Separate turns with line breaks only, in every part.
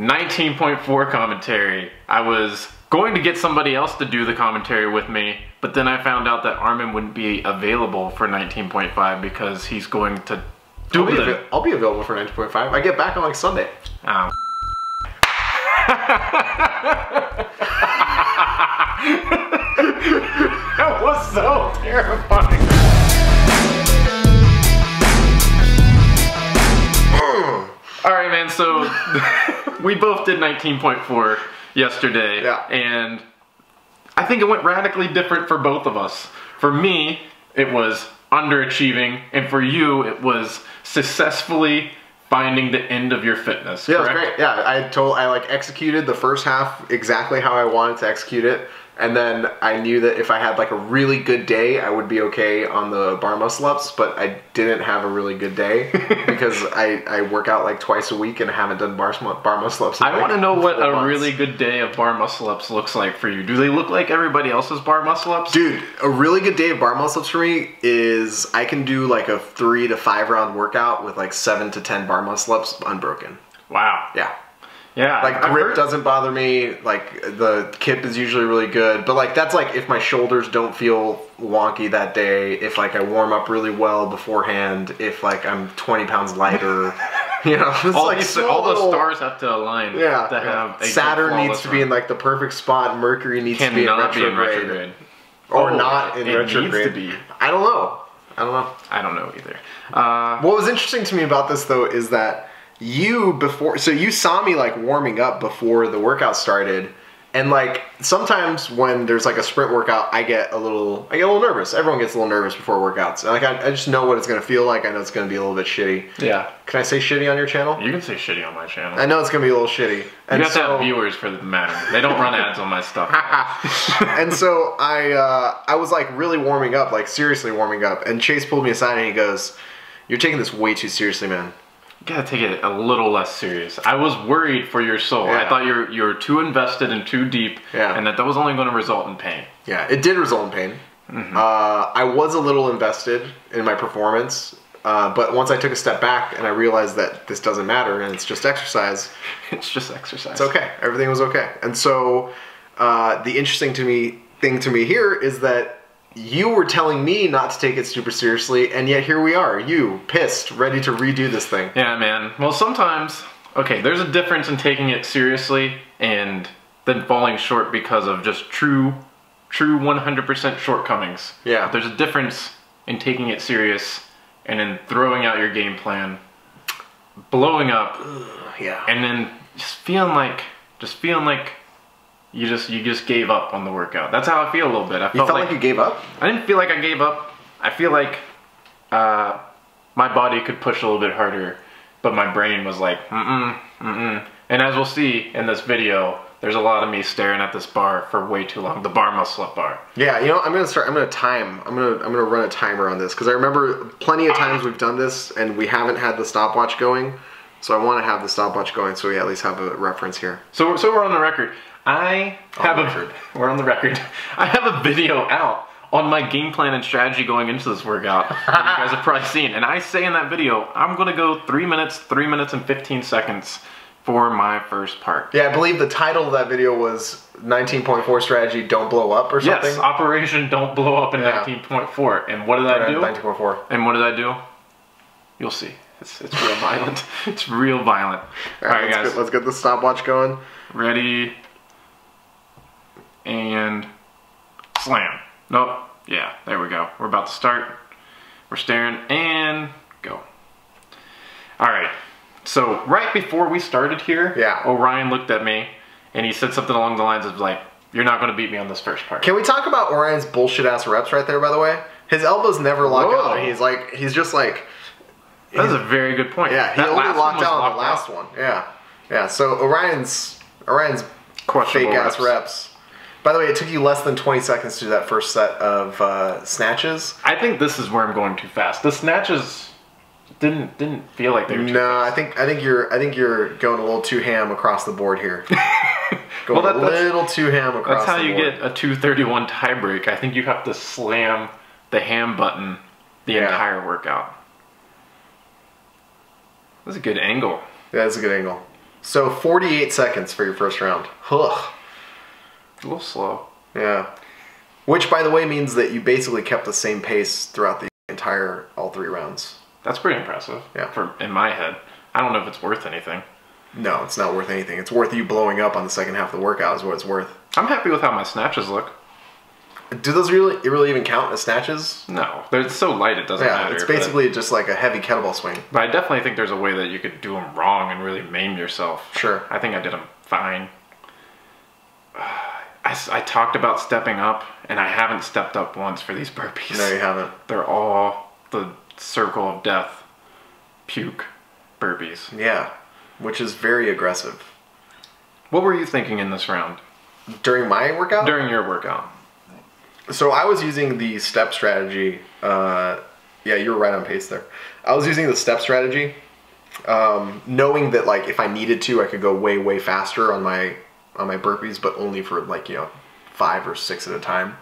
19.4 commentary. I was going to get somebody else to do the commentary with me, but then I found out that Armen wouldn't be available for 19.5 because he's going to do it.
I'll be available for 19.5. I get back on like Sunday.
Oh. That was so terrifying. Alright, man, so we both did 19.4 yesterday, and I think it went radically different for both of us. For me, it was underachieving, and for you, it was successfully finding the end of your fitness.
Yeah, correct? It was great. Yeah, I like executed the first half exactly how I wanted to execute it. And then I knew that if I had like a really good day, I would be okay on the bar muscle ups, but I didn't have a really good day because I work out like twice a week and I haven't done bar muscle ups.
I want to know what a really good day of bar muscle ups looks like for you. Do they look like everybody else's bar muscle ups?
Dude, a really good day of bar muscle ups for me is I can do like a 3 to 5 round workout with like 7 to 10 bar muscle ups unbroken.
Wow.
Yeah.
Yeah,
like grip doesn't bother me, like the kip is usually really good, but like that's like if my shoulders don't feel wonky that day, if like I warm up really well beforehand, if like I'm 20 pounds lighter, you know, it's
all,
like
all those stars have to align.
Yeah,
to have
Saturn needs to be in like the perfect spot, Mercury needs to be in retrograde. Or not in retrograde.
Needs to be.
I don't know. I
don't know either.
What was interesting to me about this though is that so you saw me like warming up before the workout started, and like sometimes when there's like a sprint workout, I get a little nervous. Everyone gets a little nervous before workouts, and like I just know what it's gonna feel like. I know it's gonna be a little bit shitty.
Yeah.
Can I say shitty on your channel?
You can say shitty on my channel.
I know it's gonna be a little shitty. And
you have to have viewers for the matter. They don't run ads on my stuff.
And so I was like really warming up, like seriously warming up, and Chase pulled me aside and he goes, "You're taking this way too seriously, man.
You gotta take it a little less serious." I was worried for your soul. I thought you were too invested and too deep, and that was only going to result in pain. Yeah,
it did result in pain. Mm-hmm. I was a little invested in my performance, but once I took a step back and I realized that this doesn't matter and it's just exercise.
It's just exercise.
It's okay. Everything was okay. And so the interesting thing to me here is that you were telling me not to take it super seriously, and yet here we are, you, pissed, ready to redo this thing.
Yeah, man. Well, sometimes, okay, there's a difference in taking it seriously and then falling short because of just true 100% shortcomings.
Yeah.
But there's a difference in taking it serious and then throwing out your game plan, blowing up, and then just feeling like you just gave up on the workout. That's how I feel a little bit.
You felt like you gave up?
I didn't feel like I gave up. I feel like my body could push a little bit harder, but my brain was like, And as we'll see in this video, there's a lot of me staring at this bar for way too long. The bar muscle up bar.
Yeah, you know, I'm gonna run a timer on this because I remember plenty of times we've done this and we haven't had the stopwatch going. So I want to have the stopwatch going so we at least have a reference here. So
we're on the record. We're on the record. I have a video out on my game plan and strategy going into this workout that you guys have probably seen. And I say in that video, I'm going to go 3 minutes and 15 seconds for my first part.
Yeah, I believe the title of that video was 19.4 strategy, don't blow up or something.
Yes, Operation Don't Blow Up in 19.4. And what did I do?
19.4.
And what did I do? You'll see. It's real violent. It's real violent. All right, guys.
Let's get the stopwatch going.
Ready. And slam. Nope. Yeah, there we go. We're about to start. We're staring and go. All right. So right before we started here, Orion looked at me and he said something along the lines of like, "You're not going to beat me on this first part."
Can we talk about Orion's bullshit ass reps right there, by the way? His elbows never lock out. He's just like.
That's a very good point.
Yeah, he only locked out on the last one. Yeah. Yeah, so Orion's fake ass reps. By the way, it took you less than 20 seconds to do that first set of snatches.
I think this is where I'm going too fast. The snatches didn't feel like they were too fast.
I think you're going a little too ham across the board here. Going a little too ham across the board.
That's how you get a 231 tiebreak. I think you have to slam the ham button the entire workout. That's a good angle.
Yeah, that's a good angle. So 48 seconds for your first round. Ugh.
A little slow.
Yeah. Which, by the way, means that you basically kept the same pace throughout the entire, all 3 rounds.
That's pretty impressive. Yeah. In my head. I don't know if it's worth anything.
No, it's not worth anything. It's worth you blowing up on the second half of the workout is what it's worth.
I'm happy with how my snatches look.
Do those really even count as snatches?
No. They're so light it doesn't matter.
It's basically just like a heavy kettlebell swing.
But I definitely think there's a way that you could do them wrong and really maim yourself.
Sure.
I think I did them fine. I talked about stepping up, and I haven't stepped up once for these burpees.
No, you haven't.
They're all the circle of death, puke burpees.
Yeah, which is very aggressive.
What were you thinking in this round?
During my workout?
During your workout.
So I was using the step strategy. Yeah, you were right on pace there. I was using the step strategy, knowing that like if I needed to, I could go way faster on my burpees, but only for like 5 or 6 at a time.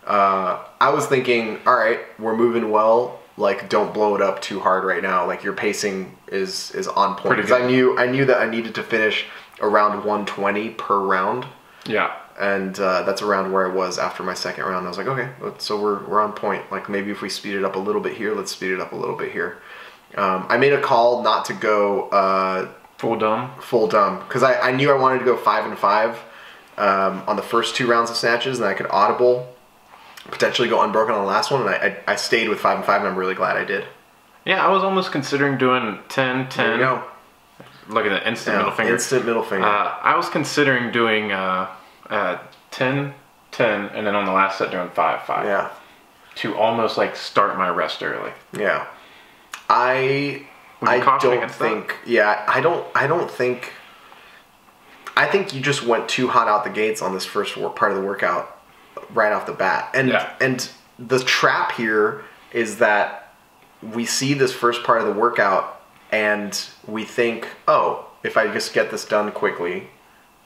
I was thinking, all right, we're moving well. Like, don't blow it up too hard right now. Like your pacing is on point. Because I knew that I needed to finish around 120 per round. Yeah. And that's around where I was after my second round. I was like, okay, so we're on point. Like maybe if we speed it up a little bit here, let's speed it up a little bit here. I made a call not to go
full dumb.
Full dumb, because I knew I wanted to go 5 and 5 on the first 2 rounds of snatches, and I could audible, potentially go unbroken on the last one, and I stayed with 5 and 5, and I'm really glad I did.
Yeah, I was almost considering doing 10, 10.
There you go.
Look at that instant middle finger.
Instant middle finger.
I was considering doing 10, 10, and then on the last set doing 5, 5.
Yeah.
To almost like start my rest early.
Yeah. I don't think. Yeah, I don't think. I think you just went too hot out the gates on this first part of the workout, right off the bat. And the trap here is that we see this first part of the workout and we think, oh, if I just get this done quickly,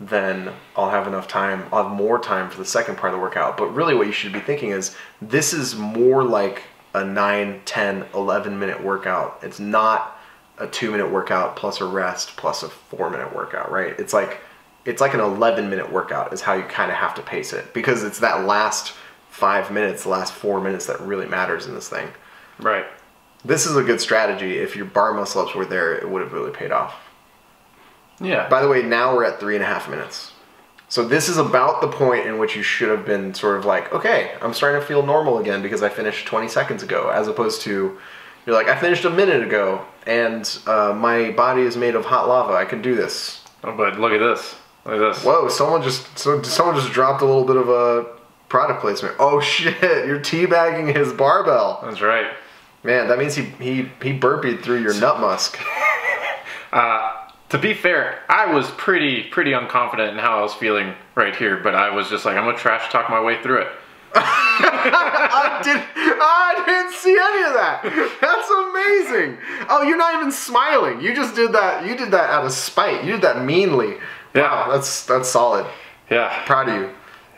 then I'll have enough time. I'll have more time for the second part of the workout. But really, what you should be thinking is this is more like a 9, 10, 11-minute workout. It's not a 2-minute workout plus a rest plus a 4-minute workout, right? It's like an 11-minute workout is how you kind of have to pace it, because it's that last 5 minutes, the last 4 minutes that really matters in this thing.
Right.
This is a good strategy. If your bar muscle ups were there, it would have really paid off.
Yeah.
By the way, now we're at 3.5 minutes. So this is about the point in which you should have been sort of like, okay, I'm starting to feel normal again because I finished 20 seconds ago, as opposed to you're like, I finished a minute ago and my body is made of hot lava. I can do this.
Oh, but look at this. Look at this.
Whoa, someone just dropped a little bit of a product placement. Oh shit, you're teabagging his barbell.
That's right.
Man, that means he burpeed through your nut musk.
To be fair, I was pretty unconfident in how I was feeling right here, but I was just like, I'm gonna trash talk my way through it.
I didn't see any of that. That's amazing. Oh, you're not even smiling. You just did that. You did that out of spite. You did that meanly.
Yeah.
Wow, that's solid.
Yeah.
Proud of you.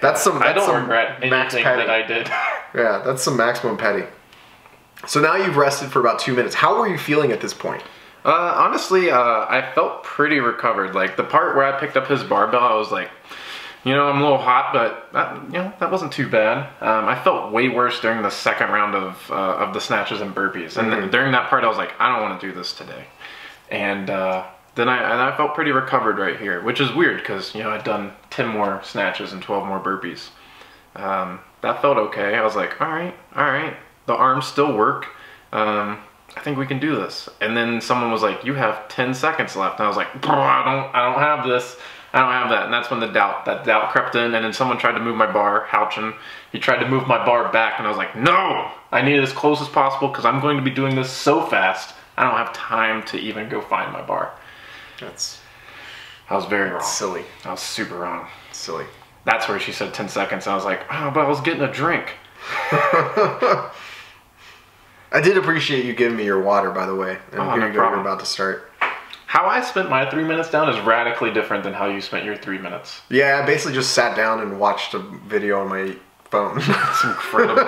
That's some.
I don't regret anything that I did.
Yeah, that's some maximum petty. So now you've rested for about 2 minutes. How were you feeling at this point?
Honestly, I felt pretty recovered. Like the part where I picked up his barbell, I was like, I'm a little hot, but that wasn't too bad. I felt way worse during the second round of the snatches and burpees, and then during that part, I was like, I don't want to do this today. And then I felt pretty recovered right here, which is weird because I'd done 10 more snatches and 12 more burpees. That felt okay. I was like, all right, the arms still work. I think we can do this. And then someone was like, you have 10 seconds left. And I was like, I don't have this. I don't have that. And that's when that doubt crept in. And then someone tried to move my bar, Houchin. He tried to move my bar back. And I was like, no, I need it as close as possible because I'm going to be doing this so fast. I don't have time to even go find my bar. I was very wrong.
Silly.
I was super wrong.
Silly.
That's where she said 10 seconds. I was like, oh, but I was getting a drink.
I did appreciate you giving me your water, by the way. And here you go, you're about to start.
How I spent my 3 minutes down is radically different than how you spent your 3 minutes.
Yeah, I basically just sat down and watched a video on my phone.
That's incredible.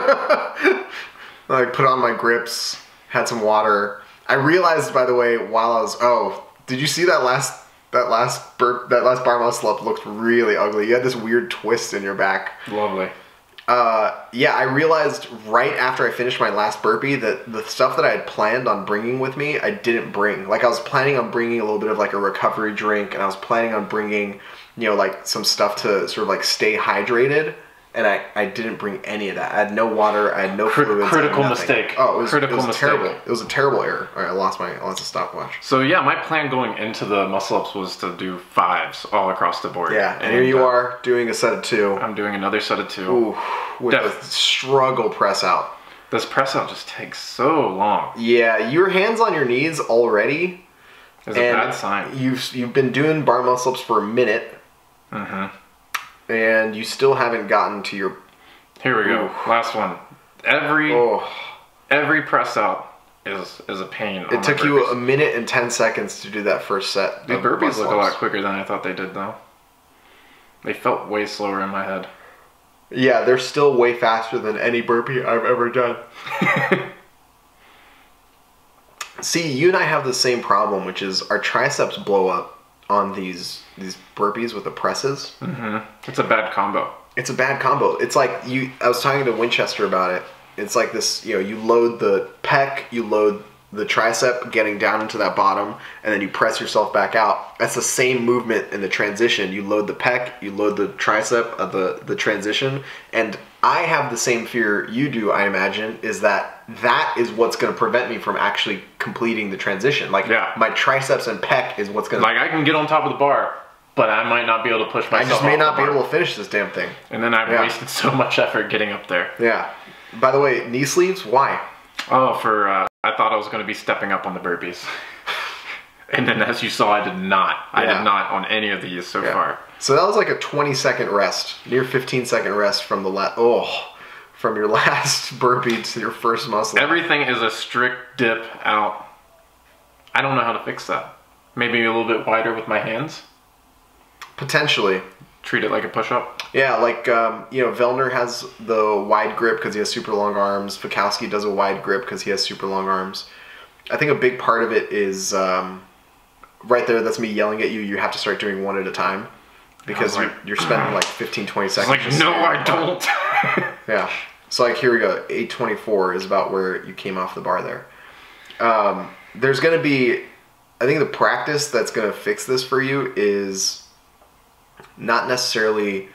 I put on my grips, had some water. I realized, by the way, while I was... Oh, did you see that last That last bar muscle up looked really ugly. You had this weird twist in your back.
Lovely.
Yeah, I realized right after I finished my last burpee that the stuff that I had planned on bringing with me, I didn't bring. Like, I was planning on bringing a little bit of like a recovery drink, and I was planning on bringing, you know, like some stuff to sort of like stay hydrated. And I didn't bring any of that. I had no water. I had no fluids.
Critical mistake.
Oh, it was terrible. It was a terrible error. All right, I lost the stopwatch.
So yeah, my plan going into the muscle ups was to do 5s all across the board.
Yeah, and here you are doing a set of 2.
I'm doing another set of 2.
Ooh, with a struggle press out.
This press out just takes so long.
Yeah, your hands on your knees already.
Is a bad sign.
You've been doing bar muscle ups for a minute. Mm-hmm. And you still haven't gotten to your...
Here we go. Last one. Every press out is a pain.
It took you a minute and 10 seconds to do that first set.
The burpees look a lot quicker than I thought they did, though. They felt way slower in my head.
Yeah, they're still way faster than any burpee I've ever done. See, you and I have the same problem, which is our triceps blow up on these burpees with the presses.
Mm-hmm. It's a bad combo.
It's a bad combo. It's like I was talking to Winchester about it. It's like this, you know, you load the pec, you load the tricep getting down into that bottom, and then you press yourself back out. That's the same movement in the transition. You load the pec, you load the tricep of the transition, and I have the same fear you do, I imagine, is that is what's going to prevent me from actually completing the transition. Like, my triceps and pec is what's going to...
Like, I can get on top of the bar, but I might not be able to push myself.
I just may not be able to finish this damn thing.
And then I've wasted so much effort getting up there.
Yeah. By the way, knee sleeves, why?
Oh, I thought I was going to be stepping up on the burpees. And then as you saw, I did not. I did not on any of these so far.
So that was like a 20-second rest, near 15-second rest from from your last burpee to your first muscle.
Everything is a strict dip out. I don't know how to fix that. Maybe a little bit wider with my hands?
Potentially.
Treat it like a push-up?
Yeah, like, you know, Vellner has the wide grip because he has super long arms. Fikowski does a wide grip because he has super long arms. I think a big part of it is, right there, that's me yelling at you, you have to start doing one at a time. Because you're spending like 15, 20 seconds.
Like, no, I don't.
Yeah. So like, here we go. 824 is about where you came off the bar there. There's going to be, I think the practice that's going to fix this for you is not necessarily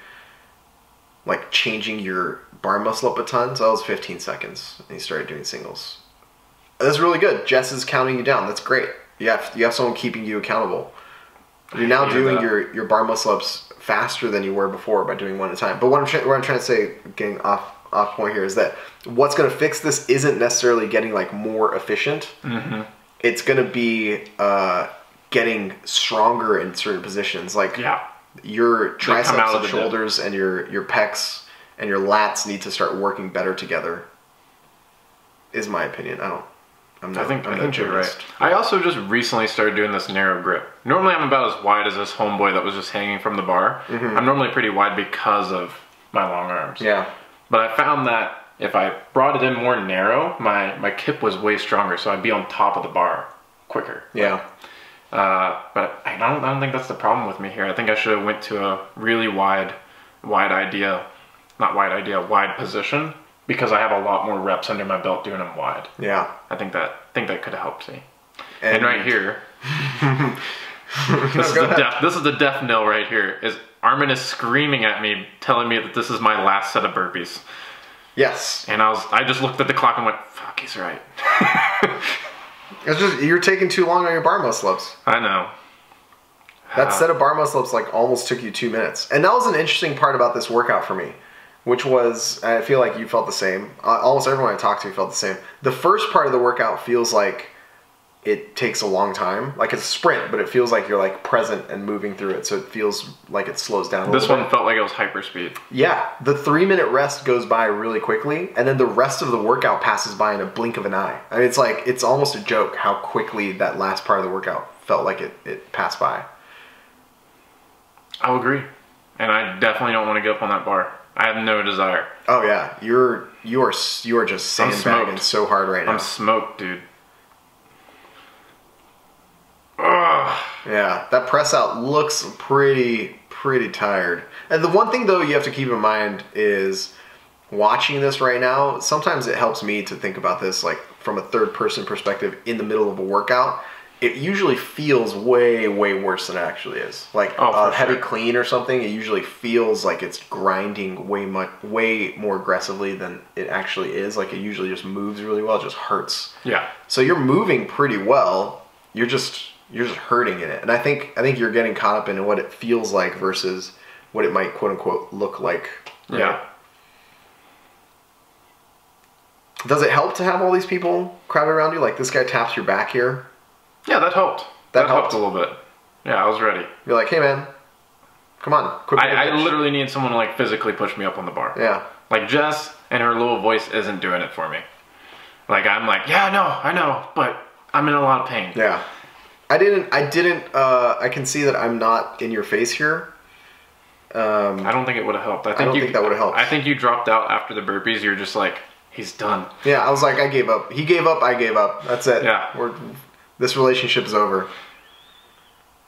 like changing your bar muscle up a ton. So that was 15 seconds and you started doing singles. That's really good. Jess is counting you down. That's great. You have someone keeping you accountable. You're now doing your bar muscle ups faster than you were before by doing one at a time. But what I'm trying to say, getting off point here, is that what's going to fix this isn't necessarily getting like more efficient. Mm-hmm. It's going to be getting stronger in certain positions. Like your triceps and shoulders and your pecs and your lats need to start working better together. Is my opinion. I think
you're right. I also just recently started doing this narrow grip. Normally I'm about as wide as this homeboy that was just hanging from the bar. Mm-hmm. I'm normally pretty wide because of my long arms. Yeah. But I found that if I brought it in more narrow, my kip was way stronger, so I'd be on top of the bar quicker. Yeah. But I don't think that's the problem with me here. I think I should have went to a really wide position, because I have a lot more reps under my belt doing them wide. Yeah. I think that could have helped me. And right here, this is the death knell right here. Is Armen is screaming at me, telling me that this is my last set of burpees. Yes. And I just looked at the clock and went, fuck, he's right.
It's just, you're taking too long on your bar muscle ups.
I know.
That set of bar muscle ups like almost took you 2 minutes. And that was an interesting part about this workout for me, which was, I feel like you felt the same. Almost everyone I talked to felt the same. The first part of the workout feels like it takes a long time. Like it's a sprint, but it feels like you're like present and moving through it. So it feels like it slows down a little bit.
This one felt like it was hyper speed.
Yeah. The 3-minute rest goes by really quickly, and then the rest of the workout passes by in a blink of an eye. I mean, it's like, it's almost a joke how quickly that last part of the workout felt like it passed by.
I'll agree. And I definitely don't want to get up on that bar. I have no desire.
Oh yeah, you are just sandbagging so hard right now.
I'm smoked, dude. Ugh.
Yeah, that press out looks pretty tired. And the one thing though you have to keep in mind is watching this right now, sometimes it helps me to think about this like from a third person perspective in the middle of a workout. It usually feels way worse than it actually is. Like a heavy clean or something, it usually feels like it's grinding way more aggressively than it actually is. Like it usually just moves really well, it just hurts.
Yeah.
So you're moving pretty well, you're just hurting in it. And I think you're getting caught up in what it feels like versus what it might quote unquote look like. Right?
Yeah.
Does it help to have all these people crowded around you? Like this guy taps your back here.
Yeah, that helped. That helped a little bit. Yeah, I was ready.
You're like, hey man, come on. Quit
I literally need someone to like physically push me up on the bar.
Yeah.
Like Jess and her little voice isn't doing it for me. Like I'm like, yeah, I know, but I'm in a lot of pain.
Yeah. I can see that I'm not in your face here.
I don't think it would have helped. I
don't think that would have helped.
I think you dropped out after the burpees. You're just like, he's done.
Yeah, I was like, I gave up. He gave up, I gave up. That's it.
Yeah.
This relationship is over.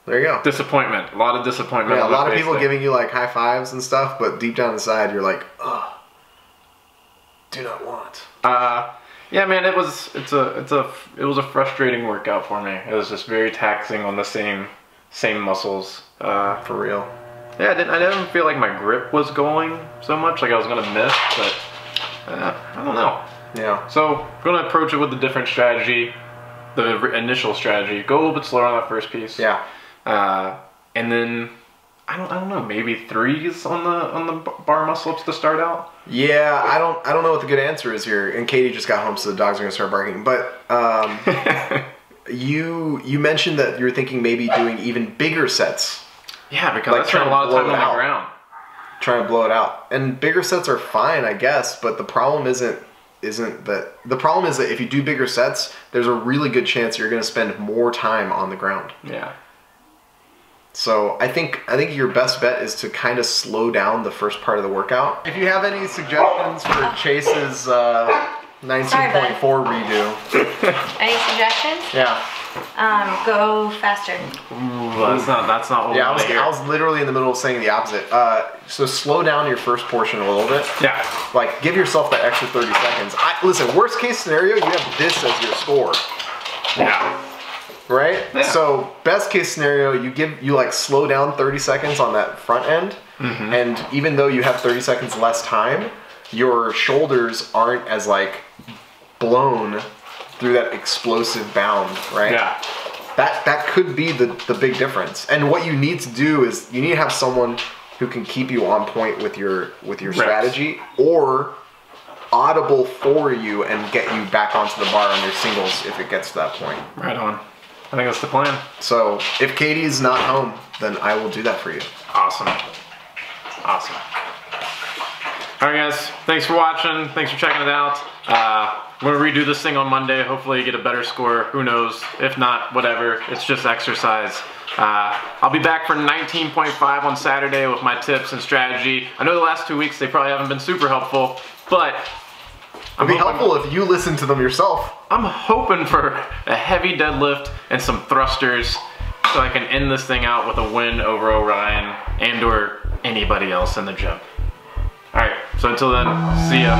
There you go.
Disappointment. A lot of disappointment.
Yeah, a lot of people giving you like high fives and stuff, but deep down inside you're like, ugh, do not want.
Yeah, man, it was a frustrating workout for me. It was just very taxing on the same muscles.
For real.
Yeah, I didn't feel like my grip was going so much, like I was gonna miss, but I don't know.
Yeah.
So I'm gonna approach it with a different strategy. The initial strategy, go a little bit slower on that first piece.
Yeah.
And then I don't know, maybe 3s on the bar muscle ups to start out.
Yeah, I don't know what the good answer is here. And Katie just got home, so the dogs are gonna start barking. But you mentioned that you're thinking maybe doing even bigger sets.
Yeah, because like I spent a lot of time on the ground
trying to blow it out. And bigger sets are fine, I guess. But the problem isn't that. The problem is that if you do bigger sets, there's a really good chance you're going to spend more time on the ground.
Yeah.
So I think your best bet is to kind of slow down the first part of the workout. If you have any suggestions for Chase's 19.4 redo.
Any suggestions?
Yeah.
Go faster.
Ooh, that's not what
I was literally in the middle of saying the opposite. So slow down your first portion a little bit.
Yeah.
Like give yourself that extra 30 seconds. Listen, worst case scenario, you have this as your score.
Yeah.
Right?
Yeah.
So best case scenario, you like slow down 30 seconds on that front end. Mm-hmm. And even though you have 30 seconds less time, your shoulders aren't as like blown through that explosive bound, right?
Yeah.
That could be the big difference. And what you need to do is you need to have someone who can keep you on point with your strategy, or audible for you and get you back onto the bar on your singles if it gets to that point.
Right on. I think that's the plan.
So if Katie's not home, then I will do that for you.
Awesome. Awesome. All right, guys. Thanks for watching. Thanks for checking it out. I'm going to redo this thing on Monday. Hopefully you get a better score. Who knows? If not, whatever. It's just exercise. I'll be back for 19.5 on Saturday with my tips and strategy. I know the last 2 weeks they probably haven't been super helpful, but
it'd be helpful if you listen to them yourself.
I'm hoping for a heavy deadlift and some thrusters so I can end this thing out with a win over Orion and or anybody else in the gym. Alright, so until then, see ya.